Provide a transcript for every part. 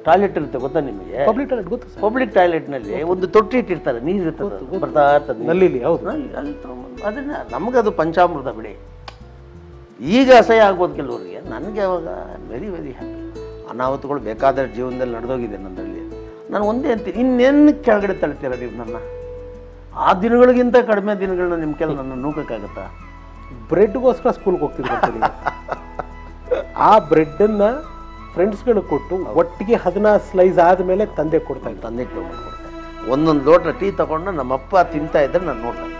Toilet ಇರುತ್ತೆ ಗೊತ್ತಾ ನಿಮಗೆ? ಪಬ್ಲಿಕ್ ಟಾಯ್ಲೆಟ್ ಗೊತ್ತು ಸರ್. ಪಬ್ಲಿಕ್ ಟಾಯ್ಲೆಟ್ನಲ್ಲಿ ಒಂದು ತೊಟ್ಟಿ ಇಟ್ಟಿರ್ತಾರೆ, ನೀರು ಇರ್ತದೆ ಬರ್ತಾ ಇರ್ತದೆ ನಲ್ಲಿ. ಹೌದು, ಅಲ್ಲಿ ತಗೊಂಬಂದು ಅದನ್ನ ನಮಗದು ಪಂಚಾಮೃತ ಬಿಡಿ. ಈಗ ಅಸಹ್ಯ ಆಗ್ಬೋದು ಕೆಲವರಿಗೆ, ನನಗೆ ಅವಾಗ ವೆರಿ ವೆರಿ ಹ್ಯಾಪಿ. ಅನಾಹುತಗಳು ಬೇಕಾದ ಜೀವನದಲ್ಲಿ ನಡೆದೋಗಿದೆ ನನ್ನಲ್ಲಿ. ನಾನು ಒಂದೇ ಅಂತೀನಿ, ಇನ್ನೇನು ಕೆಳಗಡೆ ತಳ್ತೀರ ನೀವು ನನ್ನ? ಆ ದಿನಗಳಿಗಿಂತ ಕಡಿಮೆ ದಿನಗಳನ್ನ ನಿಮ್ಮ ಕೆಲ ನನ್ನ ನೂಕಕ್ಕಾಗತ್ತಾ? ಬ್ರೆಡ್ಗೋಸ್ಕರ ಸ್ಕೂಲ್ಗೆ ಹೋಗ್ತಿದ್ರು. ಆ ಬ್ರೆಡ್ಡನ್ನು ಫ್ರೆಂಡ್ಸ್ಗಳು ಕೊಟ್ಟು ಒಟ್ಟಿಗೆ 16 ಸ್ಲೈಸ್ ಆದಮೇಲೆ ತಂದೆ ಕೊಡ್ತಾ ಇದ್ದ. ತಂದೆ ಕೊಡ್ತಾರೆ ಒಂದೊಂದು ಲೋಟ ಟೀ ತಗೊಂಡು ನಮ್ಮಪ್ಪ ತಿಂತಾ ಇದ್ರೆ ನಾನು ನೋಡ್ತಾ ಇದ್ದೆ.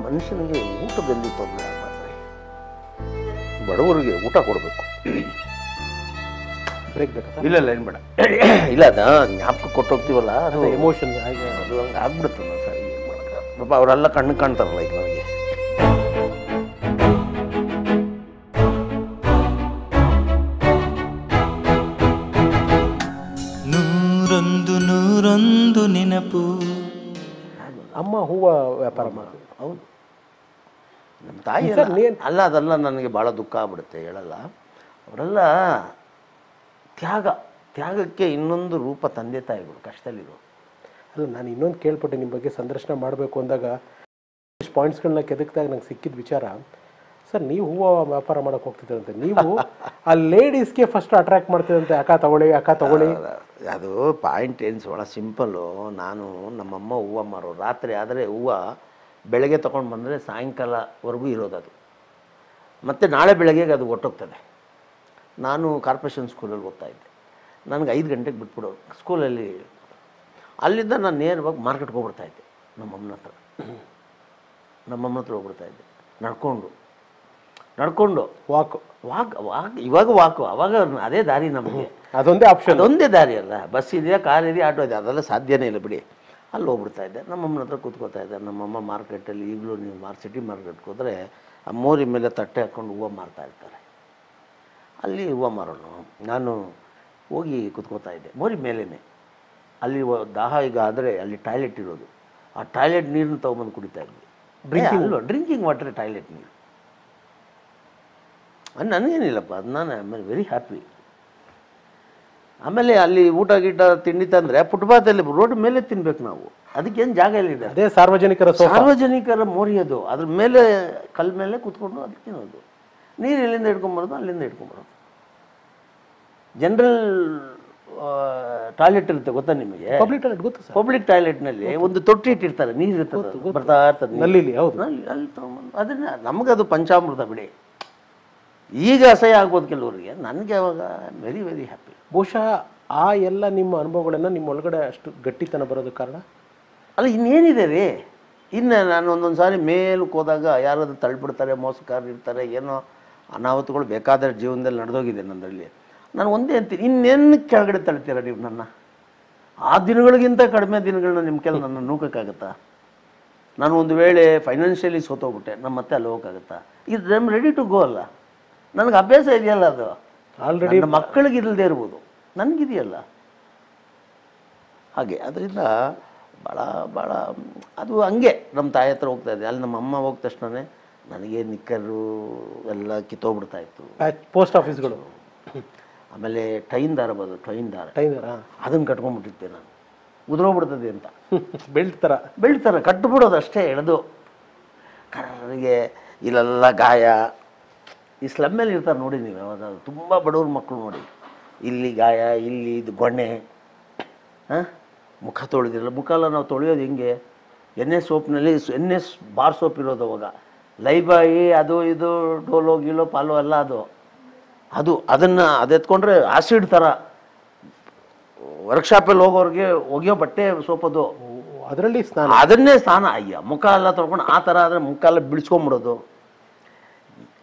ಮನುಷ್ಯನಿಗೆ ಊಟದಲ್ಲಿ ತೊಂದರೆ ಆಗ್ಬಾರ್ದು, ಬಡವರಿಗೆ ಊಟ ಕೊಡಬೇಕು. ಬ್ರೇಕ್ ಬೇಕಾ? ಇಲ್ಲ ಏನು ಬೇಡ, ಇಲ್ಲ ಅದ ಜ್ಞಾಪಕ ಕೊಟ್ಟೋಗ್ತೀವಲ್ಲ, ಅದು ಎಮೋಷನ್ ಅದು ಹಂಗೆ ಆಗ್ಬಿಡುತ್ತಲ್ಲ ಸರ್. ಏನು ಮಾಡೋಕ್ಕೆ ಪಾಪ ಅವರೆಲ್ಲ ಕಣ್ಣು ಕಾಣ್ತಾರಲ್ಲ ಈಗ ನನಗೆ. ನೂರೊಂದು ನೆನಪು. ಅಮ್ಮ ಹೂವ ವ್ಯಾಪಾರ ಮಾಡ್ತಾರೆ. ಹೌದು, ನಮ್ಮ ತಾಯಿ ಅಲ್ಲ, ಅದೆಲ್ಲ ನನಗೆ ಭಾಳ ದುಃಖ ಆಗ್ಬಿಡುತ್ತೆ, ಹೇಳಲ್ಲ. ಅವರೆಲ್ಲ ತ್ಯಾಗಕ್ಕೆ ಇನ್ನೊಂದು ರೂಪ ತಂದೆ ತಾಯಿಗಳು ಕಷ್ಟದಲ್ಲಿರೋ. ಅಲ್ಲ, ನಾನು ಇನ್ನೊಂದು ಕೇಳ್ಪಟ್ಟೆ ನಿಮ್ಮ ಬಗ್ಗೆ ಸಂದರ್ಶನ ಮಾಡಬೇಕು ಅಂದಾಗ ಪಾಯಿಂಟ್ಸ್ಗಳನ್ನ ಕೆದಕ್ದಾಗ ನಂಗೆ ಸಿಕ್ಕಿದ ವಿಚಾರ, ಸರ್ ನೀವು ಹೂವು ವ್ಯಾಪಾರ ಮಾಡೋಕೆ ಹೋಗ್ತಿದ್ರಂತೆ, ನೀವು ಆ ಲೇಡೀಸ್ಗೆ ಫಸ್ಟ್ ಅಟ್ರಾಕ್ಟ್ ಮಾಡ್ತಿದ್ದಂತೆ, ಅಕ್ಕ ತಗೊಳ್ಳಿ. ಅದು ಪಾಯಿಂಟ್ ಏನು ಭಾಳ ಸಿಂಪಲ್ಲು. ನಾನು ನಮ್ಮಮ್ಮ ಹೂವು ಮಾರೋ, ರಾತ್ರಿ ಆದರೆ ಹೂವು ಬೆಳಗ್ಗೆ ತೊಗೊಂಡು ಬಂದರೆ ಸಾಯಂಕಾಲವರೆಗೂ ಇರೋದು ಅದು, ಮತ್ತು ನಾಳೆ ಬೆಳಗ್ಗೆಗೆ ಅದು ಹೊಟ್ಟೋಗ್ತದೆ. ನಾನು ಕಾರ್ಪೊರೇಷನ್ ಸ್ಕೂಲಲ್ಲಿ ಓದ್ತಾಯಿದ್ದೆ, ನನಗೆ 5 ಗಂಟೆಗೆ ಬಿಟ್ಬಿಡೋರು ಸ್ಕೂಲಲ್ಲಿ. ಅಲ್ಲಿಂದ ನಾನು ನೇರವಾಗಿ ಮಾರ್ಕೆಟ್ಗೆ ಹೋಗ್ಬಿಡ್ತಾಯಿದ್ದೆ, ನಮ್ಮಮ್ಮನ ಹತ್ರ ಹೋಗ್ಬಿಡ್ತಾಯಿದ್ದೆ, ನಡ್ಕೊಂಡು ವಾಕ್ ಇವಾಗ ವಾಕು, ಅವಾಗ ಅದೇ ದಾರಿ ನಮಗೆ, ಅದೊಂದೇ ಆಪ್ಷನ್, ಅದೊಂದೇ ದಾರಿ ಅಲ್ಲ. ಬಸ್ ಇದೆಯಾ, ಕಾರ್ ಇದೆಯಾ, ಆಟೋ ಇದೆ, ಅದೆಲ್ಲ ಸಾಧ್ಯನೇ ಇಲ್ಲ ಬಿಡಿ. ಅಲ್ಲಿ ಹೋಗ್ಬಿಡ್ತಾಯಿದ್ದೆ, ನಮ್ಮಮ್ಮನ ಹತ್ರ ಕೂತ್ಕೋತಾ ಇದ್ದೆ. ನಮ್ಮಮ್ಮ ಮಾರ್ಕೆಟಲ್ಲಿ ಈಗಲೂ ನೀವು ಸಿಟಿ ಮಾರ್ಕೆಟ್ಗೆ ಹೋದರೆ ಆ ಮೋರಿ ಮೇಲೆ ತಟ್ಟೆ ಹಾಕ್ಕೊಂಡು ಹೂವು ಮಾರ್ತಾಯಿರ್ತಾರೆ, ಅಲ್ಲಿ ಹೂವು ಮಾರೋಣ. ನಾನು ಹೋಗಿ ಕೂತ್ಕೋತಾ ಇದ್ದೆ ಮೋರಿ ಮೇಲೇ. ಅಲ್ಲಿ ದಾಹ ಈಗ ಆದರೆ ಅಲ್ಲಿ ಟಾಯ್ಲೆಟ್ ಇರೋದು, ಆ ಟಾಯ್ಲೆಟ್ ನೀರನ್ನ ತೊಗೊಂಬಂದು ಕುಡಿತಾ ಇದ್ವಿ. ಡ್ರಿಂಕಿಂಗ್ ವಾಟರ್ ಟಾಯ್ಲೆಟ್ ನೀರು. ನನಗೇನಿಲ್ಲಪ್ಪ, ಅದು ನಾನು ಆಮೇಲೆ ವೆರಿ ಹ್ಯಾಪಿ. ಆಮೇಲೆ ಅಲ್ಲಿ ಊಟ ಗೀಟ ತಿಂಡಿ ತಂದರೆ ಫುಟ್ಪಾತಲ್ಲಿ ರೋಡ್ ಮೇಲೆ ತಿನ್ಬೇಕು ನಾವು, ಅದಕ್ಕೇನು ಜಾಗ ಎಲ್ಲಿದೆ? ಅದೇ ಸಾರ್ವಜನಿಕರ ಮೋರಿ ಅದು, ಅದ್ರ ಮೇಲೆ ಕಲ್ ಮೇಲೆ ಕೂತ್ಕೊಂಡು ಅದಕ್ಕೆ ತಿನ್ನೋದು. ನೀರು ಎಲ್ಲಿಂದ ಹಿಡ್ಕೊಂಬರೋದು, ಅಲ್ಲಿಂದ ಹಿಡ್ಕೊಂಬರೋದು. ಜನರಲ್ ಟಾಯ್ಲೆಟ್ ಇರುತ್ತೆ ಗೊತ್ತಾ ನಿಮಗೆ? ಪಬ್ಲಿಕ್ ಟಾಯ್ಲೆಟ್ ಗೊತ್ತು ಸರ್. ಪಬ್ಲಿಕ್ ಟಾಯ್ಲೆಟ್ನಲ್ಲಿ ಒಂದು ತೊಟ್ಟಿ ಇಟ್ಟಿರ್ತಾರೆ, ನೀರು ಇರ್ತದೆ ಬರ್ತಾ ಇರ್ತದೆ ನಲ್ಲಿ. ಹೌದು, ಅಲ್ಲಿ ತೊಗೊಂಬಂದು ಅದನ್ನ ನಮಗದು ಪಂಚಾಮೃತ ಬಿಡಿ. ಈಗ ಅಸಹ್ಯ ಆಗ್ಬೋದು ಕೆಲವರಿಗೆ, ನನಗೆ ಅವಾಗ ವೆರಿ ವೆರಿ ಹ್ಯಾಪಿ. ಬಹುಶಃ ಆ ಎಲ್ಲ ನಿಮ್ಮ ಅನುಭವಗಳನ್ನು ನಿಮ್ಮ ಒಳಗಡೆ ಅಷ್ಟು ಗಟ್ಟಿತನ ಬರೋದಕ್ಕೆ ಕಾರಣ ಅಲ್ಲ ಇನ್ನೇನಿದೆ ರೀ. ಇನ್ನು ನಾನು ಒಂದೊಂದು ಸಾರಿ ಮೇಲಕ್ಕೆ ಹೋದಾಗ ಯಾರಾದರೂ ತಳ್ಳಿಬಿಡ್ತಾರೆ, ಮೋಸಗಾರರು ಇರ್ತಾರೆ, ಏನೋ ಅನಾಹುತಗಳು ಬೇಕಾದ ಜೀವನದಲ್ಲಿ ನಡೆದೋಗಿದೆ ನನ್ನಲ್ಲಿ. ನಾನು ಒಂದೇ ಅಂತೀನಿ, ಇನ್ನೇನು ಕೆಳಗಡೆ ತಳ್ತೀರ ನೀವು ನನ್ನ? ಆ ದಿನಗಳಿಗಿಂತ ಕಡಿಮೆ ದಿನಗಳನ್ನ ನಿಮ್ಮ ಕೆಲ ನನ್ನ ನೂಕಕ್ಕಾಗತ್ತಾ? ನಾನು ಒಂದು ವೇಳೆ ಫೈನಾನ್ಷಿಯಲಿ ಸೋತೋಗ್ಬಿಟ್ಟೆ, ನಮ್ಮ ಮತ್ತೆ ಅಲ್ಲಿ ಹೋಗೋಕ್ಕಾಗತ್ತಾ? ಇದು I am ready to go ಅಲ್ಲ. ನನಗೆ ಅಭ್ಯಾಸ ಇದೆಯಲ್ಲ, ಅದು ಆಲ್ರೆಡಿ ಮಕ್ಕಳಿಗೆ ಇಲ್ಲದೆ ಇರ್ಬೋದು, ನನಗಿದೆಯಲ್ಲ ಹಾಗೆ. ಅದರಿಂದ ಭಾಳ ಅದು ಹಂಗೆ ನಮ್ಮ ತಾಯಿ ಹತ್ರ ಹೋಗ್ತಾ ಇದೆ. ಅಲ್ಲಿ ನಮ್ಮ ಅಮ್ಮ ಹೋದ ತಕ್ಷಣ ನನಗೆ ನಿಕ್ಕರು ಎಲ್ಲ ಕಿತ್ತೋಗ್ಬಿಡ್ತಾಯಿತ್ತು, ಪೋಸ್ಟ್ ಆಫೀಸ್ಗಳು. ಆಮೇಲೆ ಟ್ರೈನ್ ದಾರ ಅದನ್ನು ಕಟ್ಕೊಂಡ್ಬಿಟ್ಟಿರ್ತೆ ನಾನು, ಉದುರೋಗ್ಬಿಡ್ತದೆ ಅಂತ. ಬೆಲ್ಟ್ ಥರ ಕಟ್ಬಿಡೋದು ಅಷ್ಟೇ, ಎಳೆದು ಕರ್ರಿಗೆ. ಇಲ್ಲೆಲ್ಲ ಗಾಯ, ಈ ಸ್ಲಮ್ ಮೇಲೆ ಇರ್ತಾರೆ ನೋಡಿ ನೀವು, ಯಾವಾಗ ತುಂಬ ಬಡವ್ರ ಮಕ್ಕಳು ನೋಡಿ, ಇಲ್ಲಿ ಗಾಯ, ಇಲ್ಲಿ ಇದು ಗೊಣ್ಣೆ, ಮುಖ ತೊಳೆದಿರಲ್ಲ. ಮುಖ ಎಲ್ಲ ನಾವು ತೊಳೆಯೋದು ಹಿಂಗೆ ಎಣ್ಣೆ ಸೋಪ್ನಲ್ಲಿ, ಎಣ್ಣೆ ಬಾರ್ ಸೋಪ್ ಇರೋದು ಅವಾಗ, ಲೈಬಾಯಿ ಅದು ಇದು ಡೋಲೋ ಗೀಲೋ ಪಾಲೋ ಎಲ್ಲ ಅದನ್ನು ಎತ್ಕೊಂಡ್ರೆ ಆಸಿಡ್ ಥರ. ವರ್ಕ್ಶಾಪಲ್ಲಿ ಹೋಗೋರಿಗೆ ಒಗೆಯೋ ಬಟ್ಟೆ ಸೋಪದು, ಅದರಲ್ಲಿ ಅದನ್ನೇ ಸ್ನಾನ. ಅಯ್ಯ ಮುಖ ಎಲ್ಲ ತೊಳ್ಕೊಂಡು ಆ ಥರ ಆದರೆ ಮುಖ ಎಲ್ಲ ಬಿಡಿಸ್ಕೊಂಬಿಡೋದು,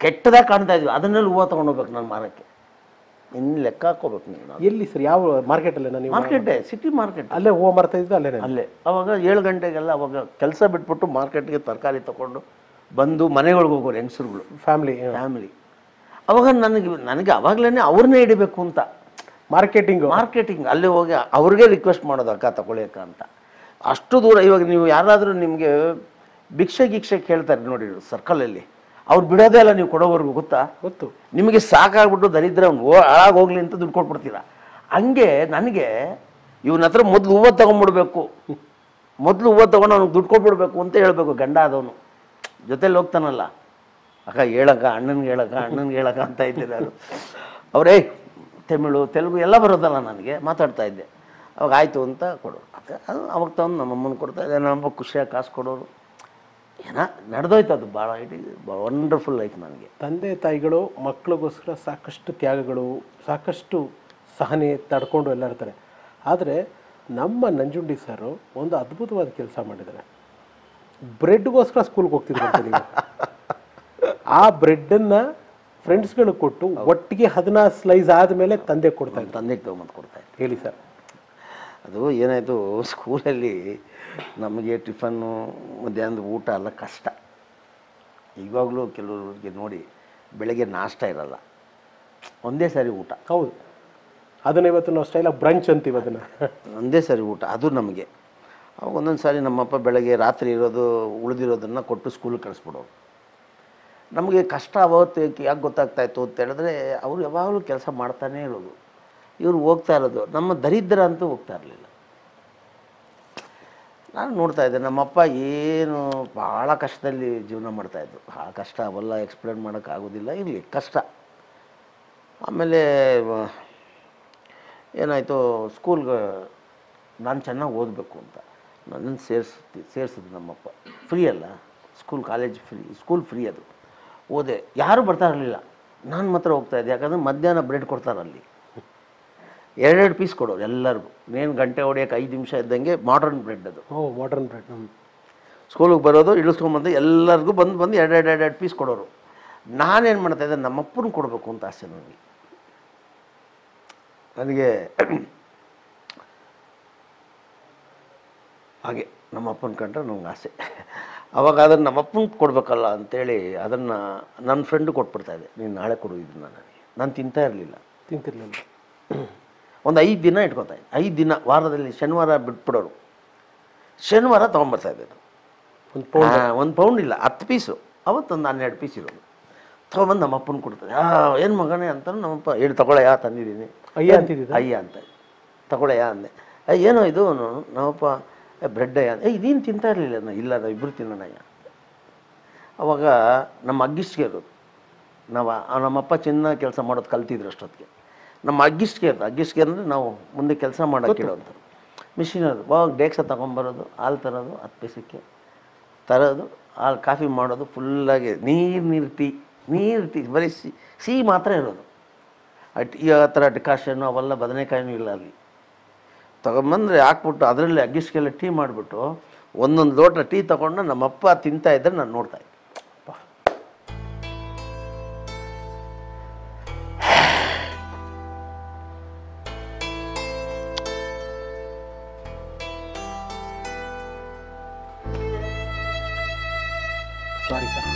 ಕೆಟ್ಟದಾಗಿ ಕಾಣ್ತಾ ಇದ್ವಿ. ಅದನ್ನೆಲ್ಲ ಹೂವು ತೊಗೊಂಡೋಗ್ಬೇಕು ನಾನು ಮಾರಕ್ಕೆ. ಇನ್ನು ಲೆಕ್ಕ ಹಾಕೋಬೇಕು ನೀವು. ಎಲ್ಲಿ ಸರ್, ಯಾವ ಮಾರ್ಕೆಟಲ್ಲೇ? ನಾನು ಮಾರ್ಕೆಟೇ, ಸಿಟಿ ಮಾರ್ಕೆಟ್, ಅಲ್ಲೇ ಹೂವು ಮಾರ್ತಾ ಇದ್ದು ಅಲ್ಲೇ. ಅವಾಗ 7 ಗಂಟೆಗೆಲ್ಲ ಅವಾಗ ಕೆಲಸ ಬಿಟ್ಬಿಟ್ಟು ಮಾರ್ಕೆಟ್ಗೆ ತರಕಾರಿ ತೊಗೊಂಡು ಬಂದು ಮನೆಗಳಿಗೆ ಹೋಗೋರು ಹೆಂಗಸರುಗಳು, ಫ್ಯಾಮಿಲಿ. ಅವಾಗ ನನಗೆ ಅವಾಗಲೇ ಅವ್ರನ್ನೇ ಹಿಡಿಬೇಕು ಅಂತ, ಮಾರ್ಕೆಟಿಂಗ್ ಅಲ್ಲೇ ಹೋಗಿ ಅವ್ರಿಗೆ ರಿಕ್ವೆಸ್ಟ್ ಮಾಡೋದು, ಅಕ್ಕ ತಗೊಳ್ಳಿ ಅಕ್ಕ ಅಂತ. ಅಷ್ಟು ದೂರ. ಇವಾಗ ನೀವು ಯಾರಾದರೂ ನಿಮಗೆ ಭಿಕ್ಷೆ ಕೇಳ್ತಾರೆ ನೋಡಿ ಸರ್ಕಲಲ್ಲಿ, ಅವ್ರು ಬಿಡೋದೇ ಅಲ್ಲ ನೀವು ಕೊಡೋವರೆಗೂ, ಗೊತ್ತಾ? ಗೊತ್ತು. ನಿಮಗೆ ಸಾಕಾಗ್ಬಿಟ್ಟು ದರಿದ್ರ ಹಾಳಾಗೋಗ್ಲಿ ಅಂತ ದುಡ್ಡು ಕೊಟ್ಬಿಡ್ತೀರ. ಹಂಗೆ ನನಗೆ ಇವನ ಹತ್ರ ಮೊದಲು ಹೂವು ತೊಗೊಂಡ್ಬಿಡ್ಬೇಕು, ಮೊದಲು ಹೂವು ತೊಗೊಂಡು ಅವ್ನಿಗೆ ದುಡ್ಡು ಕೊಟ್ಬಿಡ್ಬೇಕು ಅಂತ ಹೇಳಬೇಕು ಗಂಡ ಆದವನು. ಜೊತೆಲಿ ಹೋಗ್ತಾನಲ್ಲ, ಅಕ್ಕ ಹೇಳಕ್ಕ, ಅಣ್ಣನಿಗೆ ಹೇಳಕ್ಕ ಅಂತ ಇದ್ದೆ ನಾನು. ಅವರೇ ತಮಿಳು ತೆಲುಗು ಎಲ್ಲ ಬರೋದಲ್ಲ ನನಗೆ, ಮಾತಾಡ್ತಾ ಇದ್ದೆ. ಅವಾಗ ಆಯಿತು ಅಂತ ಕೊಡೋರು. ಅದು ಅವಾಗ ತಂದು ನಮ್ಮಮ್ಮನ ಕೊಡ್ತಾಯಿದ್ದೆ, ನಮ್ಮಮ್ಮ ಖುಷಿಯಾಗಿ ಕಾಸು ಕೊಡೋರು. ಏನೋ ನಡೆದೋಯ್ತು. ಅದು ಭಾಳ ವಂಡರ್ಫುಲ್ ಲೈಫ್ ನನಗೆ. ತಂದೆ ತಾಯಿಗಳು ಮಕ್ಕಳಿಗೋಸ್ಕರ ಸಾಕಷ್ಟು ತ್ಯಾಗಗಳು, ಸಾಕಷ್ಟು ಸಹನೆ ತಡ್ಕೊಂಡು ಎಲ್ಲ ಇರ್ತಾರೆ. ಆದರೆ ನಮ್ಮ ನಂಜುಂಡಿ ಸರು ಒಂದು ಅದ್ಭುತವಾದ ಕೆಲಸ ಮಾಡಿದ್ದಾರೆ. ಬ್ರೆಡ್ಗೋಸ್ಕರ ಸ್ಕೂಲ್ಗೆ ಹೋಗ್ತಿದ್ರು ನೀವು. ಆ ಬ್ರೆಡ್ಡನ್ನು ಫ್ರೆಂಡ್ಸ್ಗಳಿಗೆ ಕೊಟ್ಟು ಒಟ್ಟಿಗೆ 16 ಸ್ಲೈಸ್ ಆದಮೇಲೆ ತಂದೆಗೆ ಕೊಡ್ತಾಯಿದ್ರು. ತಂದೆಗೆ ತೊಗೊಂಬಂದು ಕೊಡ್ತಾಯಿದ್ರು. ಹೇಳಿ ಸರ್. ಅದು ಏನಾಯಿತು, ಸ್ಕೂಲಲ್ಲಿ ನಮಗೆ ಟಿಫನ್ನು ಮಧ್ಯಾಹ್ನದ ಊಟ ಎಲ್ಲ ಕಷ್ಟ. ಇವಾಗಲೂ ಕೆಲವ್ರಿಗೆ ನೋಡಿ ಬೆಳಗ್ಗೆ ನಾಷ್ಟ ಇರಲ್ಲ, ಒಂದೇ ಸಾರಿ ಊಟ. ಹೌದು, ಅದನ್ನು ಇವತ್ತು ನಾವು ಸ್ಟೈಲಾಗಿ ಬ್ರಂಚ್ ಅಂತೀವಿ, ಅದನ್ನು ಒಂದೇ ಸಾರಿ ಊಟ. ಅದು ನಮಗೆ ಅವಾಗ ಒಂದೊಂದು ಸಾರಿ ನಮ್ಮಪ್ಪ ಬೆಳಗ್ಗೆ ರಾತ್ರಿ ಇರೋದು ಉಳಿದಿರೋದನ್ನು ಕೊಟ್ಟು ಸ್ಕೂಲಿಗೆ ಕಳಿಸ್ಬಿಡೋರು. ನಮಗೆ ಕಷ್ಟ ಅವತ್ತು ಯಾಕೆ ಗೊತ್ತಾಗ್ತಾಯಿತ್ತು ಅಂತ ಹೇಳಿದ್ರೆ, ಅವರು ಯಾವಾಗಲೂ ಕೆಲಸ ಮಾಡ್ತಾನೇ ಇರೋದು, ಇವರು ಹೋಗ್ತಾ ಇರೋದು. ನಮ್ಮ ದರಿದ್ರ ಅಂತೂ ಹೋಗ್ತಾ ಇರಲಿಲ್ಲ. ನಾನು ನೋಡ್ತಾ ಇದ್ದೆ ನಮ್ಮಪ್ಪ ಏನು ಭಾಳ ಕಷ್ಟದಲ್ಲಿ ಜೀವನ ಮಾಡ್ತಾಯಿದ್ರು. ಆ ಕಷ್ಟ ಅವೆಲ್ಲ ಎಕ್ಸ್ಪ್ಲೇನ್ ಮಾಡೋಕ್ಕಾಗೋದಿಲ್ಲ, ಇರಲಿ ಕಷ್ಟ. ಆಮೇಲೆ ಏನಾಯಿತು, ಸ್ಕೂಲ್ಗೆ ನಾನು ಚೆನ್ನಾಗಿ ಓದಬೇಕು ಅಂತ ನನ್ನನ್ನು ಸೇರಿಸಿದ್ರು ನಮ್ಮಪ್ಪ. ಫ್ರೀ ಅಲ್ಲ school, college free, school free. ಅದು ಓದೆ, ಯಾರೂ ಬರ್ತಾ ಇರಲಿಲ್ಲ, ನಾನು ಮಾತ್ರ ಹೋಗ್ತಾಯಿದ್ದೆ. ಯಾಕಂದರೆ ಮಧ್ಯಾಹ್ನ ಬ್ರೆಡ್ ಕೊಡ್ತಾರಲ್ಲಿ, 2 ಪೀಸ್ ಕೊಡೋರು ಎಲ್ಲರಿಗೂ. ನೇನು ಗಂಟೆ ಹೊಡೆಯೋಕೆ 5 ನಿಮಿಷ ಇದ್ದಂಗೆ ಮಾಡರ್ನ್ ಬ್ರೆಡ್ ಅದು. Modern bread. ಸ್ಕೂಲಿಗೆ ಬರೋದು, ಇಳಿಸ್ಕೊಂಬಂದು ಎಲ್ಲರಿಗೂ ಬಂದು 2 ಪೀಸ್ ಕೊಡೋರು. ನಾನೇನು ಮಾಡ್ತಾಯಿದ್ದೆ, ನಮ್ಮಪ್ಪನ ಕೊಡಬೇಕು ಅಂತ ಆಸೆ ನನಗೆ. ಹಾಗೆ ನಮ್ಮಪ್ಪನ ಕಂಡ್ರೆ ನಂಗೆ ಆಸೆ. ಅವಾಗ ಅದನ್ನು ನಮ್ಮಪ್ಪನ ಕೊಡಬೇಕಲ್ಲ ಅಂಥೇಳಿ ಅದನ್ನು ನನ್ನ ಫ್ರೆಂಡು ಕೊಟ್ಬಿಡ್ತಾಯಿದ್ದೆ. ನೀನು ನಾಳೆ ಕೊಡು ಇದನ್ನು ನನಗೆ. ನಾನು ತಿಂತಿರಲಿಲ್ಲ. ಒಂದು 5 ದಿನ ಇಟ್ಕೊತಾಯಿದ್ದೆ. 5 ದಿನ, ವಾರದಲ್ಲಿ ಶನಿವಾರ ಬಿಟ್ಬಿಡೋರು, ಶನಿವಾರ ತೊಗೊಂಬರ್ತಾಯಿದ್ದೆ ನಾನು. 1 ಪೌಂಡ್ ಇಲ್ಲ, 10 ಪೀಸು. ಅವತ್ತೊಂದು 12 ಪೀಸ್ ಇರೋದು. ತೊಗೊಂಬಂದು ನಮ್ಮಪ್ಪನ ಕೊಡ್ತದೆ. ಏನು ಮಗನೇ ಅಂತ ನಮ್ಮಪ್ಪ ಹೇಳಿ, ತಗೊಳ್ಳಯ್ಯ ತಂದಿದ್ದೀನಿ. ಅಯ್ಯ ಅಂತ ತಗೊಳ್ಳಯ್ಯ ಅಂದೆ. ಏನೋ ಇದು ನಮ್ಮಪ್ಪ ಬ್ರೆಡ್ ಅಯ್ಯ. ಇದೇನು ತಿಂತಾ ಇರಲಿಲ್ಲ. ಇಲ್ಲ ನಾವು ಇಬ್ಬರು ತಿನ್ನೋಣಯ್ಯ. ಅವಾಗ ನಮ್ಮ ಅಗ್ಗಿಸ್ಗೆ ಇರೋದು, ನಮ್ಮಪ್ಪ ಚಿನ್ನ ಕೆಲಸ ಮಾಡೋದು ಕಲ್ತಿದ್ರು ಅಷ್ಟೊತ್ತಿಗೆ. ನಮ್ಮ ಅಗ್ಗಿಸ್ಗೆ ಅಂದರೆ ನಾವು ಮುಂದೆ ಕೆಲಸ ಮಾಡೋಕ್ಕೆ ಇಡೋದು ಮಿಷಿನ್. ಅದು ಅವಾಗ ಡೇಕ್ಸ ತೊಗೊಂಬರೋದು, ಹಾಲು ತರೋದು 10 ಪೈಸಕ್ಕೆ ತರೋದು, ಹಾಲು ಕಾಫಿ ಮಾಡೋದು, ಫುಲ್ಲಾಗಿ ನೀರು ಟೀ ಬರೀ ಸಿಹಿ ಮಾತ್ರ ಇರೋದು. ಈ ಥರ ಡಿಕಾಷನ್ನು ಅವೆಲ್ಲ ಬದನೆಕಾಯಿನೂ ಇಲ್ಲ ಅಲ್ಲಿ. ತೊಗೊಂಬಂದ್ರೆ ಹಾಕ್ಬಿಟ್ಟು ಅದರಲ್ಲಿ ಅಗ್ಗಿಸ್ಗೆಲ್ಲ ಟೀ ಮಾಡಿಬಿಟ್ಟು ಒಂದೊಂದು ಲೋಟ ಟೀ ತೊಗೊಂಡು ನಮ್ಮಪ್ಪ ತಿಂತಾಯಿದ್ರೆ ನಾನು ನೋಡ್ತಾಯಿದ್ದೆ. Sorry sir.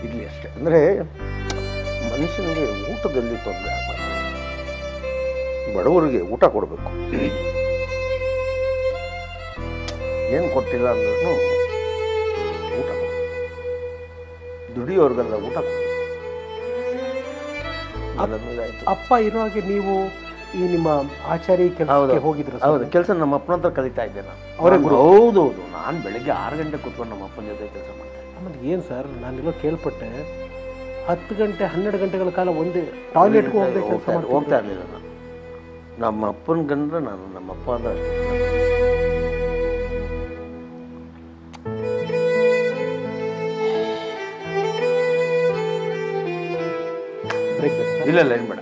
ಇರಲಿ ಅಷ್ಟೇ. ಅಂದರೆ ಮನುಷ್ಯನಿಗೆ ಊಟದಲ್ಲಿ ತೊಂದರೆ ಆಗಬಾರ್ದು. ಬಡವರಿಗೆ ಊಟ ಕೊಡಬೇಕು. ಏನು ಕೊಟ್ಟಿಲ್ಲ ಅಂದ್ರೂ ಊಟ ಕೊಡಬೇಕು. ದುಡಿಯೋರ್ಗೆಲ್ಲ ಊಟ ಕೊಡಬೇಕು. ಅಪ್ಪ ಇರುವಾಗೆ ನೀವು ಈ ನಿಮ್ಮ ಆಚಾರಿ ಕೆಲಸಕ್ಕೆ ಹೋಗಿದ್ರು? ಹೌದು, ಕೆಲಸ ನಮ್ಮ ಅಪ್ಪನ ಹತ್ರ ಕಲಿತಾ ಇದ್ದೆ ನಾನು. ಹೌದು, ನಾನು ಬೆಳಗ್ಗೆ 6 ಗಂಟೆ ಕೂತ್ಕೊಂಡು ನಮ್ಮ ಅಪ್ಪನ ಜೊತೆ ಕೆಲಸ ಮಾಡ್ತಾ ಇದ್ದೆ. ಆಮೇಲೆ ಏನು ಸರ್, ನಾನೆಲ್ಲೋ ಕೇಳ್ಪಟ್ಟೆ 10 ಗಂಟೆ 12 ಗಂಟೆಗಳ ಕಾಲ ಒಂದೇ ಟಾಯ್ಲೆಟ್ಗೂ ಹೋಗ್ತಾ ಇರಲಿಲ್ಲ ನಾನು. ನಮ್ಮ ಅಪ್ಪನ ಗಂಡ್ರೆ ನಾನು ನಮ್ಮಪ್ಪ ಅಂದ್ರೆ ಇಲ್ಲ ಏನು ಬೇಡ.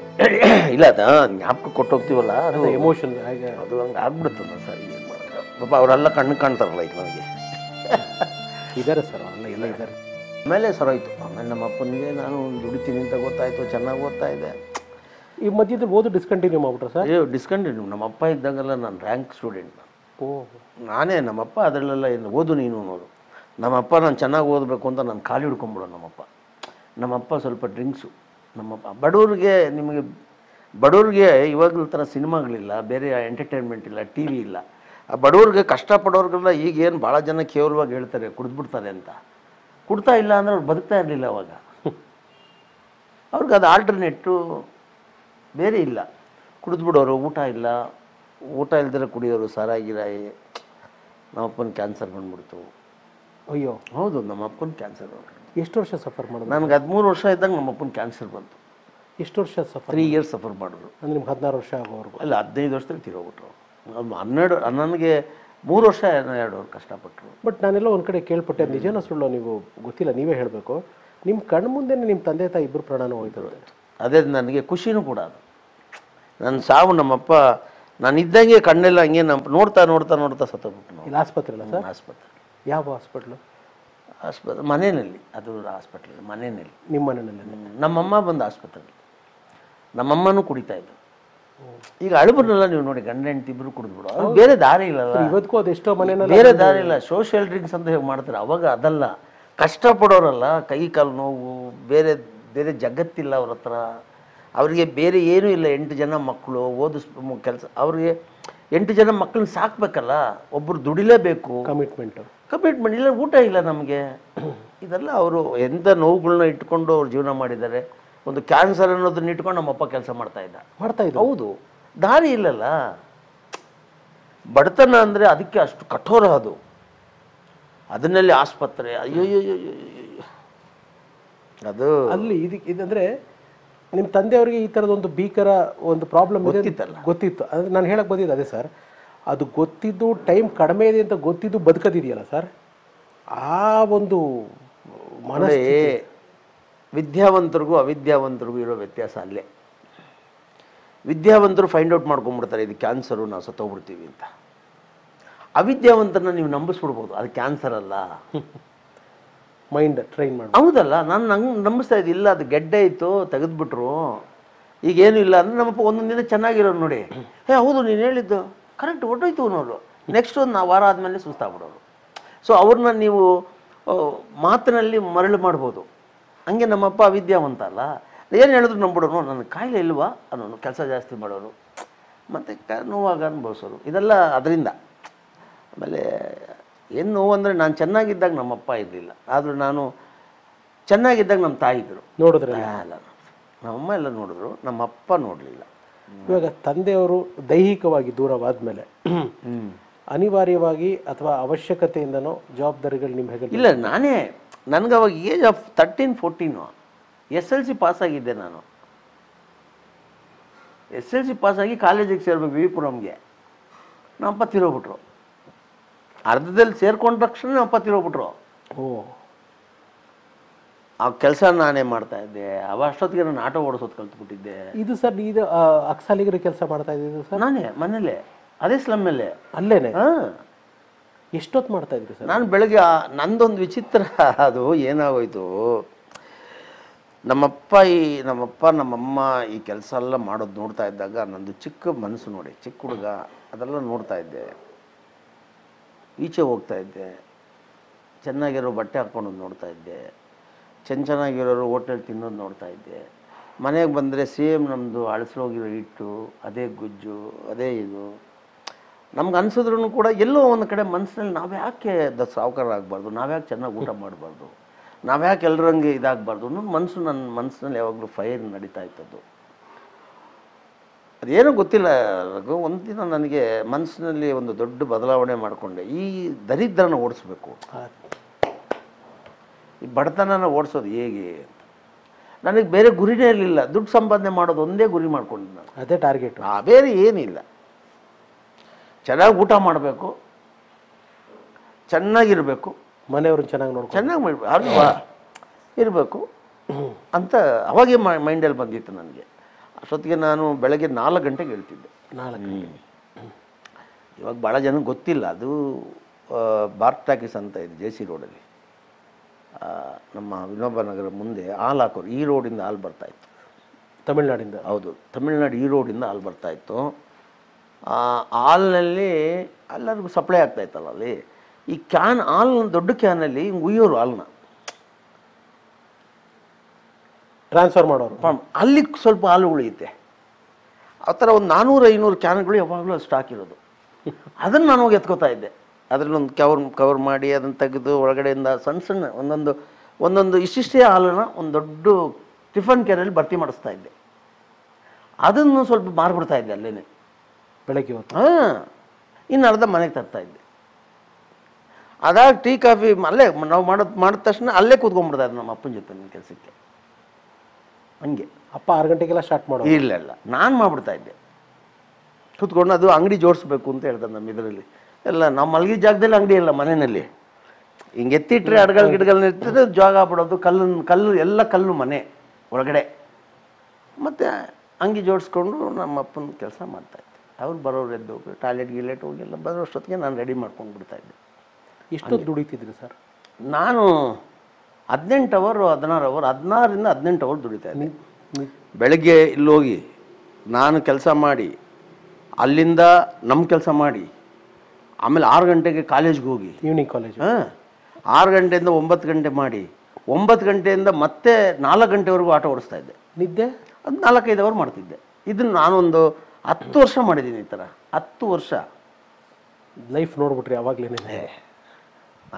ಇಲ್ಲ ಅದ ಜ್ಞಾಪಕ ಕೊಟ್ಟು ಹೋಗ್ತೀವಲ್ಲ, ಅದು ಎಮೋಷನ್ ಅದು ಹಂಗೆ ಆಗ್ಬಿಡುತ್ತಲ್ಲ ಸರ್. ಏನು ಮಾಡಿದ್ರೆ ಪಾಪ ಅವರೆಲ್ಲ ಕಣ್ಣು ಕಾಣ್ತಾರಲ್ಲ ಈಗ ನನಗೆ. ಇದ್ದಾರೆ ಸರ್, ಅಲ್ಲ ಎಲ್ಲ ಇದ್ದಾರೆ. ಆಮೇಲೆ ಸರೋಯ್ತು. ಆಮೇಲೆ ನಮ್ಮ ಅಪ್ಪನಿಗೆ ನಾನು ದುಡಿತೀನಿ ಅಂತ ಗೊತ್ತಾಯಿತು, ಚೆನ್ನಾಗಿ ಓದ್ತಾ ಇದ್ದೆ. ಈ ಮಧ್ಯದಲ್ಲಿ ಓದು ಡಿಸ್ಕಂಟಿನ್ಯೂ ಮಾಡ್ಬಿಟ್ರೆ ಸರ್? ಡಿಸ್ಕಂಟಿನ್ಯೂ. ನಮ್ಮಪ್ಪ ಇದ್ದಾಗೆಲ್ಲ ನಾನು ರ್ಯಾಂಕ್ ಸ್ಟೂಡೆಂಟ್. ನಾನೇ ನಮ್ಮಪ್ಪ ಅದರಲ್ಲೆಲ್ಲ ಏನು ಓದು ನೀನು ಅನ್ನೋದು. ನಮ್ಮಪ್ಪ ನಾನು ಚೆನ್ನಾಗಿ ಓದಬೇಕು ಅಂತ ನಾನು ಕಾಲು ಹಿಡ್ಕೊಂಬಿಡೋ ನಮ್ಮಪ್ಪ ಸ್ವಲ್ಪ ಡ್ರಿಂಕ್ಸು. ನಮ್ಮಪ್ಪ ಬಡವ್ರಿಗೆ ಇವಾಗಲ ಥರ ಸಿನಿಮಾಗಳಿಲ್ಲ, ಬೇರೆ ಎಂಟರ್ಟೈನ್ಮೆಂಟ್ ಇಲ್ಲ, ಟಿ ವಿ ಇಲ್ಲ. ಆ ಬಡವ್ರಿಗೆ ಕಷ್ಟಪಡೋರ್ಗೆಲ್ಲ ಈಗೇನು ಭಾಳ ಜನ ಕೇವಲವಾಗಿ ಹೇಳ್ತಾರೆ ಕುಡಿದ್ಬಿಡ್ತಾರೆ ಅಂತ. ಕುಡ್ತಾ ಇಲ್ಲ ಅಂದರೆ ಅವ್ರು ಬದುಕ್ತಾ ಇರಲಿಲ್ಲ ಅವಾಗ. ಅವ್ರಿಗೆ ಅದು ಆಲ್ಟರ್ನೇಟು ಬೇರೆ ಇಲ್ಲ. ಕುಡಿದ್ಬಿಡೋರು, ಊಟ ಇಲ್ದಿರ ಕುಡಿಯೋರು, ಸಾರಾಯಿ ಗಿರಾಯಿ. ನಮ್ಮಪ್ಪನ ಕ್ಯಾನ್ಸರ್ ಬಂದ್ಬಿಡ್ತು. ಅಯ್ಯೋ, ಹೌದು, ನಮ್ಮಪ್ಪನ ಕ್ಯಾನ್ಸರ್. ಎಷ್ಟು ವರ್ಷ ಸಫರ್ ಮಾಡಿದ್ರು? ನನಗೆ 13 ವರ್ಷ ಇದ್ದಾಗ ನಮ್ಮಪ್ಪನ ಕ್ಯಾನ್ಸರ್ ಬಂತು. ಎಷ್ಟು ವರ್ಷ ಸಫರ್? 3 ಇಯರ್ಸ್ ಸಫರ್ ಮಾಡಿದ್ರು. ಅಂದರೆ ನಿಮ್ಗೆ 16 ವರ್ಷ ಆಗೋವರೆಗೂ? ಅಲ್ಲ, 15 ವರ್ಷದಲ್ಲಿ ತೀರೋಗ್ಬಿಟ್ರು. 12 ನನಗೆ 3 ವರ್ಷ 2 ವರ್ಷ ಕಷ್ಟಪಟ್ಟರು. ಬಟ್ ನಾನೆಲ್ಲ ಒಂದು ಕಡೆ ಕೇಳ್ಪಟ್ಟೆ, ನಿಜನ ಸುಳ್ಳು ನೀವು ಗೊತ್ತಿಲ್ಲ, ನೀವೇ ಹೇಳಬೇಕು. ನಿಮ್ಮ ಕಣ್ಣು ಮುಂದೆನೇ ನಿಮ್ಮ ತಂದೆ ತಾಯಿ ಇಬ್ಬರು ಪ್ರಾಣನೂ ಹೋಯ್ತದೆ. ಅದೇ ನನಗೆ ಖುಷಿನೂ ಕೂಡ ಅದು. ನನ್ನ ಸಾವು ನಮ್ಮಪ್ಪ ನಾನು ಇದ್ದಂಗೆ ಕಣ್ಣೆಲ್ಲ ಹಂಗೆ ನೋಡ್ತಾ ಸತ್ತೋಗ್ಬಿಟ್ಟು. ಇಲ್ಲಿ ಆಸ್ಪತ್ರೆ ಸರ್? ಆಸ್ಪತ್ರೆ. ಯಾವ ಹಾಸ್ಪಿಟ್ಲು? ಮನೆಯಲ್ಲಿ. ಅದು ಹಾಸ್ಪಿಟ್ಲ್ ಮನೆಯಲ್ಲಿ. ನಿಮ್ಮ ಮನೆಯಲ್ಲಿ? ನಮ್ಮಮ್ಮ ಬಂದು ಆಸ್ಪತ್ರೆಯಲ್ಲಿ. ನಮ್ಮಮ್ಮನೂ ಕುಡಿತಾ ಇದ್ರು. ಈಗ ಅಳುಬರ್ನೆಲ್ಲ ನೀವು ನೋಡಿ, ಗಂಡ ಹೆಂಡತಿ ಇಬ್ಬರು ಕುಡಿದ್ಬಿಡು. ಅವ್ರು ಬೇರೆ ದಾರಿ ಇಲ್ಲಲ್ಲ. ಇವತ್ತಿಗೂ ಅದೆಷ್ಟೋ ಮನೆಯಲ್ಲಿ ಬೇರೆ ದಾರಿ ಇಲ್ಲ. ಸೋಷಿಯಲ್ ಡ್ರಿಂಕ್ಸ್ ಅಂತ ಹೇಗೆ ಮಾಡ್ತಾರೆ. ಅವಾಗ ಅದಲ್ಲ, ಕಷ್ಟಪಡೋರಲ್ಲ, ಕೈ ಕಾಲು ನೋವು, ಬೇರೆ ಬೇರೆ ಜಗತ್ತಿಲ್ಲ ಅವ್ರ ಹತ್ರ. ಅವರಿಗೆ ಬೇರೆ ಏನೂ ಇಲ್ಲ. 8 ಜನ ಮಕ್ಕಳು, ಕೆಲಸ. ಅವ್ರಿಗೆ 8 ಜನ ಮಕ್ಕಳನ್ನ ಸಾಕ್ಬೇಕಲ್ಲ, ಒಬ್ಬರು ದುಡಿಲೇಬೇಕು. ಕಮಿಟ್ಮೆಂಟ್ ಇಲ್ಲ, ಊಟ ಇಲ್ಲ ನಮಗೆ. ಇದೆಲ್ಲ ಅವರು ಎಂಥ ನೋವುಗಳನ್ನ ಇಟ್ಕೊಂಡು ಅವ್ರು ಜೀವನ ಮಾಡಿದ್ದಾರೆ. ಒಂದು ಕ್ಯಾನ್ಸರ್ ಅನ್ನೋದನ್ನ ಇಟ್ಕೊಂಡು ನಮ್ಮಪ್ಪ ಕೆಲಸ ಮಾಡ್ತಾ ಇದ್ದ. ಹೌದು, ದಾರಿ ಇಲ್ಲಲ್ಲ. ಬಡತನ ಅಂದರೆ ಅದಕ್ಕೆ ಅಷ್ಟು ಕಠೋರ. ಅದನ್ನಲ್ಲಿ ಆಸ್ಪತ್ರೆ, ಅಯ್ಯೋ ಅದು ಅಲ್ಲಿ ಇದಂದರೆ ನಿಮ್ಮ ತಂದೆಯವರಿಗೆ ಈ ಥರದೊಂದು ಭೀಕರ ಒಂದು ಪ್ರಾಬ್ಲಮ್ ಗೊತ್ತಿತ್ತು. ಅಂದರೆ ನಾನು ಹೇಳಕ್ಕೆ ಬಂದಿದ್ದು ಅದೇ ಸರ್. ಅದು ಗೊತ್ತಿದ್ದು, ಟೈಮ್ ಕಡಿಮೆ ಇದೆ ಅಂತ ಗೊತ್ತಿದ್ದು ಬದುಕೋದಿದೆಯಲ್ಲ ಸರ್, ಆ ಒಂದು ಮನಸ್ಸೇ ವಿದ್ಯಾವಂತರಿಗೂ ಅವಿದ್ಯಾವಂತರಿಗೂ ಇರೋ ವ್ಯತ್ಯಾಸ ಅಲ್ಲೇ. ವಿದ್ಯಾವಂತರು ಫೈಂಡ್ ಔಟ್ ಮಾಡ್ಕೊಂಡ್ಬಿಡ್ತಾರೆ, ಇದು ಕ್ಯಾನ್ಸರು, ನಾವು ಸತ್ತೋಗ್ಬಿಡ್ತೀವಿ ಅಂತ. ಅವಿದ್ಯಾವಂತರನ್ನ ನೀವು ನಂಬಿಸ್ಬಿಡ್ಬೋದು, ಅದು ಕ್ಯಾನ್ಸರ್ ಅಲ್ಲ. ಮೈಂಡ್ ಟ್ರೈನ್ ಮಾಡಿ. ಹೌದಲ್ಲ, ನಾನು ನಂಬಿಸ್ತಾ ಇದ್ದೆ. ಇಲ್ಲ, ಅದು ಗೆಡ್ಡೆ ಇತ್ತು, ತೆಗೆದ್ಬಿಟ್ರು, ಈಗೇನು ಇಲ್ಲ ಅಂದರೆ ನಮ್ಮಪ್ಪ ಒಂದೊಂದು ದಿನ ಚೆನ್ನಾಗಿರೋರು ನೋಡಿ, ಹೌದು ನೀನು ಹೇಳಿದ್ದು ಕರೆಕ್ಟ್, ಹೊಟ್ಟೋಯ್ತು ಅನ್ನೋರು. ನೆಕ್ಸ್ಟ್ ಒಂದು ವಾರ ಆದಮೇಲೆ ಸುಸ್ತಾಗ್ಬಿಡೋರು. ಸೊ ಅವ್ರನ್ನ ನೀವು ಮಾತಿನಲ್ಲಿ ಮರಳು ಮಾಡ್ಬೋದು. ಹಂಗೆ ನಮ್ಮಪ್ಪ ಅವಿದ್ಯಾವಂತ ಅಲ್ಲ, ಏನು ಹೇಳಿದ್ರು ನಂಬಿಡೋರು. ನನ್ನ ಕಾಯಿಲೆ ಇಲ್ವಾ ಅನ್ನೋನು, ಕೆಲಸ ಜಾಸ್ತಿ ಮಾಡೋರು, ಮತ್ತು ನೋವಾಗ ಅನುಭವಿಸೋರು. ಇದೆಲ್ಲ ಅದರಿಂದ. ಆಮೇಲೆ ಏನು ನೋವು ಅಂದರೆ, ನಾನು ಚೆನ್ನಾಗಿದ್ದಾಗ ನಮ್ಮಪ್ಪ ಇರಲಿಲ್ಲ, ಆದರೂ ನಾನು ಚೆನ್ನಾಗಿದ್ದಾಗ ನಮ್ಮ ತಾಯಿ ಇದ್ದರು. ನೋಡಿದ್ರೆ ಅಲ್ಲ, ನಮ್ಮಮ್ಮ ಎಲ್ಲ ನೋಡಿದ್ರು, ನಮ್ಮಪ್ಪ ನೋಡಲಿಲ್ಲ. ಇವಾಗ ತಂದೆಯವರು ದೈಹಿಕವಾಗಿ ದೂರವಾದ ಮೇಲೆ ಅನಿವಾರ್ಯವಾಗಿ ಅಥವಾ ಅವಶ್ಯಕತೆಯಿಂದನೋ ಜವಾಬ್ದಾರಿಗಳು ನಿಮ್ಮ ಹೇಗೆ? ಇಲ್ಲ, ನನಗೆ ಅವಾಗ ಏಜ್ ಆಫ್ 13-14, SLC ಪಾಸಾಗಿದ್ದೆ ನಾನು. SLC ಪಾಸಾಗಿ ಕಾಲೇಜಿಗೆ ಸೇರ್ಬೇಕು ವಿಪುರಂಗೆ. ನಮ್ಮಪ್ಪ ತಿರೋಗ್ಬಿಟ್ರು. ಅರ್ಧದಲ್ಲಿ ಸೇರ್ಕೊಂಡ ತಕ್ಷಣ ನಮ್ಮಪ್ಪ ತಿರೋಗ್ಬಿಟ್ರು. ಆ ಕೆಲಸ ನಾನೇ ಮಾಡ್ತಾ ಇದ್ದೆ. ಅಷ್ಟೊತ್ತಿಗೆ ನಾನು ಆಟೋ ಓಡಿಸೋದು ಕಲ್ತ್ಬಿಟ್ಟಿದ್ದೆ. ಇದು ಸರ್, ಇದು ಅಕ್ಸಾಲಿಗರ ಕೆಲಸ ಮಾಡ್ತಾ ಇದ್ದಿದ್ದು ಸರ್? ನಾನೇ ಮನೇಲೆ, ಅದೇ ಸ್ಲಮ್ಮಲ್ಲೇ. ಅಲ್ಲೇನೆ? ಎಷ್ಟೊತ್ತು ಮಾಡ್ತಾ ಇದ್ರಿ ಸರ್? ನಾನು ಬೆಳಗ್ಗೆ, ನಂದೊಂದು ವಿಚಿತ್ರ, ಅದು ಏನಾಗೋಯ್ತು, ನಮ್ಮಪ್ಪ ನಮ್ಮಮ್ಮ ಈ ಕೆಲಸ ಎಲ್ಲ ಮಾಡೋದು ನೋಡ್ತಾ ಇದ್ದಾಗ ನಂದು ಚಿಕ್ಕ ಮನಸ್ಸು ನೋಡಿ, ಚಿಕ್ಕ ಹುಡುಗ, ಅದೆಲ್ಲ ನೋಡ್ತಾ ಇದ್ದೆ. ಈಚೆ ಹೋಗ್ತಾ ಇದ್ದೆ, ಚೆನ್ನಾಗಿರೋ ಬಟ್ಟೆ ಹಾಕ್ಕೊಳೋದು ನೋಡ್ತಾ ಇದ್ದೆ, ಚೆನ್ನಾಗಿರೋರು ಹೋಟೆಲ್ ತಿನ್ನೋದು ನೋಡ್ತಾ ಇದ್ದೆ. ಮನೆಗೆ ಬಂದರೆ ಸೇಮ್ ನಮ್ಮದು ಅಳಿಸೋಗಿರೋ ಹಿಟ್ಟು, ಅದೇ ಗುಜ್ಜು, ಅದೇ ಇದು. ನಮ್ಗೆ ಅನ್ಸಿದ್ರು ಕೂಡ ಎಲ್ಲೋ ಒಂದು ಕಡೆ ಮನಸ್ಸಿನಲ್ಲಿ ನಾವ್ಯಾಕೆ ಸಾವುಕಾರ ಆಗಬಾರ್ದು, ನಾವ್ಯಾಕೆ ಚೆನ್ನಾಗಿ ಊಟ ಮಾಡಬಾರ್ದು, ನಾವ್ಯಾಕೆ ಎಲ್ಲರಂಗೆ ಇದಾಗಬಾರ್ದು ಅನ್ನೋದು ನನ್ನ ಮನಸ್ಸಿನಲ್ಲಿ ಯಾವಾಗಲೂ ಫೈರ್ ನಡೀತಾ ಇತ್ತದ್ದು. ಅದೇನೋ ಗೊತ್ತಿಲ್ಲ, ಒಂದು ದಿನ ನನಗೆ ಮನಸ್ಸಿನಲ್ಲಿ ಒಂದು ದೊಡ್ಡ ಬದಲಾವಣೆ ಮಾಡಿಕೊಂಡೆ. ಈ ದರಿದ್ರನ ಓಡಿಸ್ಬೇಕು, ಈ ಬಡತನನ ಓಡಿಸೋದು ಹೇಗೆ ಅಂತ. ನನಗೆ ಬೇರೆ ಗುರಿನೇ ಇರಲಿಲ್ಲ, ದುಡ್ಡು ಸಂಪಾದನೆ ಮಾಡೋದು ಒಂದೇ ಗುರಿ ಮಾಡ್ಕೊಂಡಿದ್ದೆ ನಾನು. ಅದೇ ಟಾರ್ಗೆಟ್, ಬೇರೆ ಏನಿಲ್ಲ. ಚೆನ್ನಾಗಿ ಊಟ ಮಾಡಬೇಕು, ಚೆನ್ನಾಗಿರಬೇಕು, ಮನೆಯವ್ರನ್ನ ಚೆನ್ನಾಗಿ ಮಾಡಬೇಕು, ಅಲ್ವಾ ಇರಬೇಕು ಅಂತ ಅವಾಗೇ ಮೈಂಡಲ್ಲಿ ಬಂದಿತ್ತು ನನಗೆ. ಅಷ್ಟೊತ್ತಿಗೆ ನಾನು ಬೆಳಗ್ಗೆ 4 ಗಂಟೆಗೆ ಹೇಳ್ತಿದ್ದೆ. 4 ಇವಾಗ ಭಾಳ ಜನಕ್ಕೆ ಗೊತ್ತಿಲ್ಲ, ಅದು ಭಾರತ್ ಟಾಕೀಸ್ ಅಂತ ಇದೆ JC ರೋಡಲ್ಲಿ, ನಮ್ಮ ವಿನೋಬ ನಗರ ಮುಂದೆ ಹಾಲು ಹಾಕೋರು. ಈ ರೋಡಿಂದ ಹಾಲು ಬರ್ತಾಯಿತ್ತು, ತಮಿಳ್ನಾಡಿಂದ. ಹೌದು, ತಮಿಳ್ನಾಡು ಈ ರೋಡಿಂದ ಹಾಲು ಬರ್ತಾಯಿತ್ತು. ಹಾಲಿನಲ್ಲಿ ಎಲ್ಲರಿಗೂ ಸಪ್ಲೈ ಆಗ್ತಾಯಿತ್ತಲ್ಲ ಅಲ್ಲಿ. ಈ ಹಾಲು ದೊಡ್ಡ ಕ್ಯಾನಲ್ಲಿ ಹಿಂಗೆ ಉಯ್ಯೋರು ಹಾಲನ್ನ ಟ್ರಾನ್ಸ್ಫರ್ ಮಾಡೋರು. ಅಲ್ಲಿ ಸ್ವಲ್ಪ ಹಾಲು ಉಳಿಯುತ್ತೆ. ಆ ಥರ ಒಂದು 400-500 ಕ್ಯಾನ್ಗಳು ಯಾವಾಗಲೂ ಸ್ಟಾಕ್ ಇರೋದು. ಅದನ್ನು ನಾನು ಹೋಗಿ ಎತ್ಕೋತಾ ಇದ್ದೆ. ಅದರಲ್ಲೊಂದು ಕವರ್ ಮಾಡಿ ಅದನ್ನು ತೆಗೆದು ಒಳಗಡೆಯಿಂದ ಸಣ್ಣ ಸಣ್ಣ ಒಂದೊಂದು ಇಷ್ಟಿಷ್ಟೇ ಹಾಲನ್ನು ಒಂದು ದೊಡ್ಡ ಟಿಫನ್ ಕೇರಲ್ಲಿ ಭರ್ತಿ ಮಾಡಿಸ್ತಾ ಇದ್ದೆ. ಅದನ್ನು ಸ್ವಲ್ಪ ಮಾರ್ಬಿಡ್ತಾ ಇದ್ದೆ ಅಲ್ಲೇ ಬೆಳಗ್ಗೆ ಹೊತ್ತು. ಇನ್ನು ಅರ್ಧ ಮನೆಗೆ ತರ್ತಾ ಇದ್ದೆ. ಅದಾಗ ಟೀ ಕಾಫಿ ಅಲ್ಲೇ ನಾವು ಮಾಡಿದ ತಕ್ಷಣ ಅಲ್ಲೇ ಕೂತ್ಕೊಂಡ್ಬಿಡ್ತಾ ಇದ್ದೆ ನಮ್ಮ ಅಪ್ಪನ ಜೊತೆ ನನ್ನ ಕೆಲಸಕ್ಕೆ. ಹಂಗೆ ಅಪ್ಪ 6 ಗಂಟೆಗೆಲ್ಲ ಸ್ಟಾರ್ಟ್ ಮಾಡೋ? ಇಲ್ಲ ನಾನು ಮಾಡ್ಬಿಡ್ತಾ ಇದ್ದೆ ಕೂತ್ಕೊಂಡು. ಅದು ಅಂಗಡಿ ಜೋಡಿಸ್ಬೇಕು ಅಂತ ಹೇಳ್ತಾರೆ ನಮ್ಮ ಇದರಲ್ಲಿ ಎಲ್ಲ. ನಾವು ಮಲಗಿದ ಜಾಗದಲ್ಲಿ ಅಂಗಡಿ ಇಲ್ಲ ಮನೆಯಲ್ಲಿ, ಹಿಂಗೆ ಎತ್ತಿಟ್ರೆ ಅಡ್ಗಳು ಗಿಡಗಳನ್ನ ಇರ್ತದೆ, ಜಾಗ ಆಗ್ಬಿಡೋದು, ಕಲ್ಲು ಎಲ್ಲ ಕಲ್ಲು ಮನೆ ಒಳಗಡೆ. ಮತ್ತು ಅಂಗಿ ಜೋಡಿಸ್ಕೊಂಡು ನಮ್ಮ ಅಪ್ಪನ ಕೆಲಸ ಮಾಡ್ತಾಯಿದ್ದೆ. ಅವ್ರು ಬರೋರು ಎದ್ದು ಟಾಯ್ಲೆಟ್ ಗಿಲೆಟ್ ಹೋಗಿ ಎಲ್ಲ ಬರೋಷ್ಟೊತ್ತಿಗೆ ನಾನು ರೆಡಿ ಮಾಡ್ಕೊಂಡು ಬಿಡ್ತಾಯಿದ್ದೆ. ಎಷ್ಟೊತ್ತು ದುಡಿತಿದ್ರಿ ಸರ್? ನಾನು 18 ಅವರ್ 16 ಅವರ್ 16ರಿಂದ 18 ಅವರ್ ದುಡಿತಾ ಇದ್ದೆ. ಬೆಳಗ್ಗೆ ಇಲ್ಲೋಗಿ ನಾನು ಕೆಲಸ ಮಾಡಿ ಅಲ್ಲಿಂದ ನಮ್ಮ ಕೆಲಸ ಮಾಡಿ ಆಮೇಲೆ 6 ಗಂಟೆಗೆ ಕಾಲೇಜ್ಗೆ ಹೋಗಿ ಈವ್ನಿಂಗ್ ಕಾಲೇಜ್ 6 ಗಂಟೆಯಿಂದ 9 ಗಂಟೆ ಮಾಡಿ 9 ಗಂಟೆಯಿಂದ ಮತ್ತೆ 4 ಗಂಟೆವರೆಗೂ ಆಟೋ ಓಡಿಸ್ತಾ ಇದ್ದೆ. ನಿದ್ದೆ ಅದು 4-5 ಅವರ್ ಮಾಡ್ತಿದ್ದೆ. ಇದನ್ನು ನಾನೊಂದು 10 ವರ್ಷ ಮಾಡಿದ್ದೀನಿ ಈ ಥರ. 10 ವರ್ಷ ಲೈಫ್ ನೋಡ್ಬಿಟ್ರಿ ಅವಾಗಲೇ.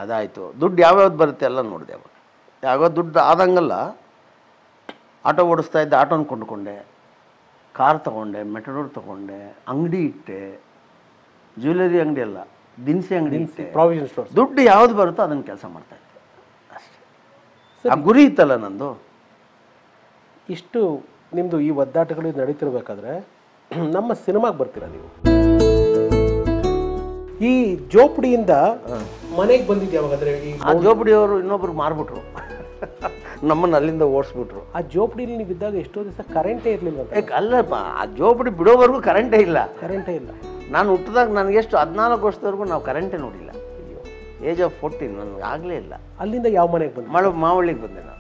ಅದಾಯಿತು. ದುಡ್ಡು ಯಾವ್ಯಾವ್ದು ಬರುತ್ತೆ ಎಲ್ಲ ನೋಡಿದೆ. ಅವಾಗ ಯಾವಾಗ ದುಡ್ಡು ಆದಂಗಲ್ಲ ಆಟೋ ಓಡಿಸ್ತಾ ಇದ್ದೆ. ಆಟೋನ ಕೊಂಡುಕೊಂಡೆ, ಕಾರ್ ತೊಗೊಂಡೆ, ಮೆಟಡೋರ್ ತೊಗೊಂಡೆ, ಅಂಗಡಿ ಇಟ್ಟೆ, ಜ್ಯುವೆಲರಿ ಅಂಗಡಿ ಅಲ್ಲ ದಿನಸಿ ಅಂಗಡಿ ಇಟ್ಟೆ. Provision store. ದುಡ್ಡು ಯಾವ್ದು ಬರುತ್ತೋ ಅದನ್ನು ಕೆಲಸ ಮಾಡ್ತಾ ಇದ್ದೆ ಅಷ್ಟೇ. ಆ ಗುರಿ ಇತ್ತಲ್ಲ ನಂದು. ಇಷ್ಟು ನಿಮ್ಮದು ಈ ಒದ್ದಾಟಗಳು ನಡೀತಿರ್ಬೇಕಾದ್ರೆ ನಮ್ಮ ಸಿನಿಮಾಗೆ ಬರ್ತೀರಾ ನೀವು. ಈ ಜೋಪಡಿಯಿಂದ ಮನೆಗೆ ಬಂದಿದ್ದು ಯಾವಾಗಾದ್ರೆ? ಆ ಜೋಪಡಿಯವರು ಇನ್ನೊಬ್ರು ಮಾರ್ಬಿಟ್ರು, ನಮ್ಮನ್ನು ಅಲ್ಲಿಂದ ಓಡಿಸ್ಬಿಟ್ರು. ಆ ಜೋಪಡಿಲಿ ನೀವು ಇದ್ದಾಗ ಎಷ್ಟೋ ದಿವಸ ಕರೆಂಟೇ ಇರಲಿಲ್ಲ. ಅಲ್ಲಪ್ಪ, ಆ ಜೋಪಡಿ ಬಿಡೋವರೆಗೂ ಕರೆಂಟೇ ಇಲ್ಲ. ಕರೆಂಟೇ ಇಲ್ಲ. ನಾನು ಹುಟ್ಟಿದಾಗ ನನಗೆಷ್ಟು 14 ವರ್ಷದವರೆಗೂ ನಾವು ಕರೆಂಟೇ ನೋಡಿಲ್ಲ. ಏಜ್ ಆಫ್ 14 ನನಗೆ ಆಗಲೇ ಇಲ್ಲ. ಅಲ್ಲಿಂದ ಯಾವ ಮನೆಗೆ ಬಂದು? ಮಾವಳ್ಳಿಗೆ ಬಂದೆ ನಾನು.